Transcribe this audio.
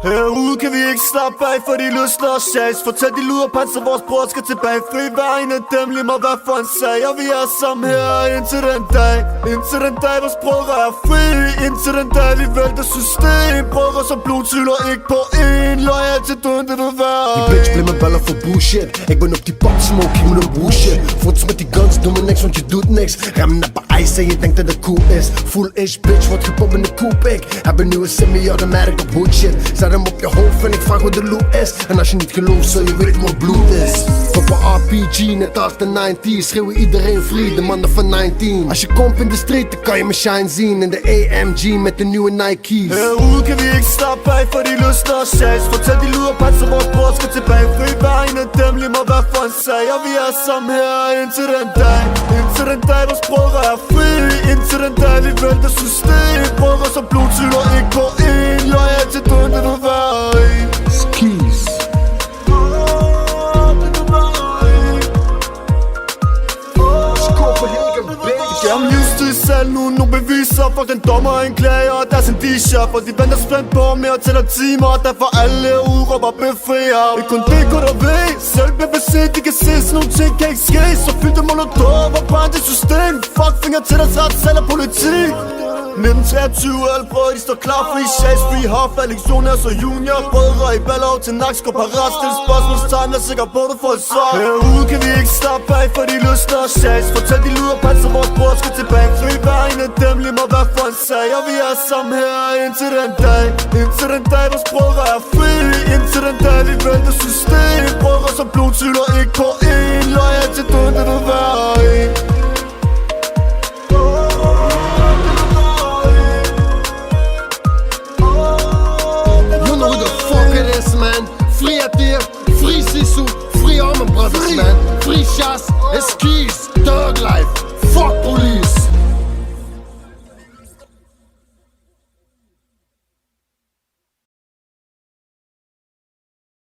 Herude kan vi ikke slappe af, for de løsner og sjas. Fortæl de luderpand, så vores bror skal tilbage. Fri hver en af dem, lige meget hvad for en sag. Og vi er sammen her indtil den dag. Indtil den dag, vores brødre er fri. Indtil den dag, vi vælter system. Brødre som blod tyler ikke på en. Loyal til døden, det vil være. De bitch bliver man baller for bullshit. Ikke bare nok de box smoke, give me no bullshit. Fruits med de guns, du med next, want you do next. Rammen er på ice, og jeg tænkte, det er QS. Full ish bitch, hvor trip op in the coupe. Har been new semi-automatic og bullshit. Sat dem op, jeg hård, find ikke fra, hvor det lue is. Han har ikke niet geloof, så je weet hvor bloed is. For på RPG, net als de 90's. Schreeuwen iedereen free, de mannen van 19. Als je komt in de street, dan kan je me shine zien. In de AMG met de nieuwe Nike's. Herude kan vi ikke slappe af, for de løsner og sjas. Fortæl de luderpand, så vores bror skal tilbage. Fri hver en af dem, lige meget hvad for en sag. Og vi er sammen her indtil den dag. Indtil den dag, vores brødre er fri. Indtil den dag, vi vælter system. Brødre som blod tyler ikke på en. Loyal til døden, det vil være. Skis. Jamen livstid selv nu, nogle beviser. Fuck den dommer og anklager og deres indicier. For de venter spændt på mere og tæller timer. Og derfor alle udråber befrier. Ikke kun det går der ved. Selv bliver beset, de kan se sådan nogle ting kan ikke ske. Så fyldte molotov og brændt i system. Fuck finger til deres retssal og politi. 1923, alle brødre, de står klar. Fri Chase, Fri Hoff, Alex Jonas og Junior. Brødre i Ballerup til Naks, går parat. Stil spørgsmålstegn, vær sikker på, du får et svar. Herude kan vi ikke slappe af, for de løsner og Chase. Fortæl de luderpand, så vores bror skal tilbage. Fri hver en af dem, lige meget hvad for en sag. Og vi er sammen her indtil den dag. Indtil den dag, vores brødre er fri. Indtil den dag, vi vælter system. Brødre som blod tyler ikke på en. Loyal til døden, det vil være en. Free Adir, free Sisu, free Armen Brothers, man. Free Shas, Eskis, Thug Life.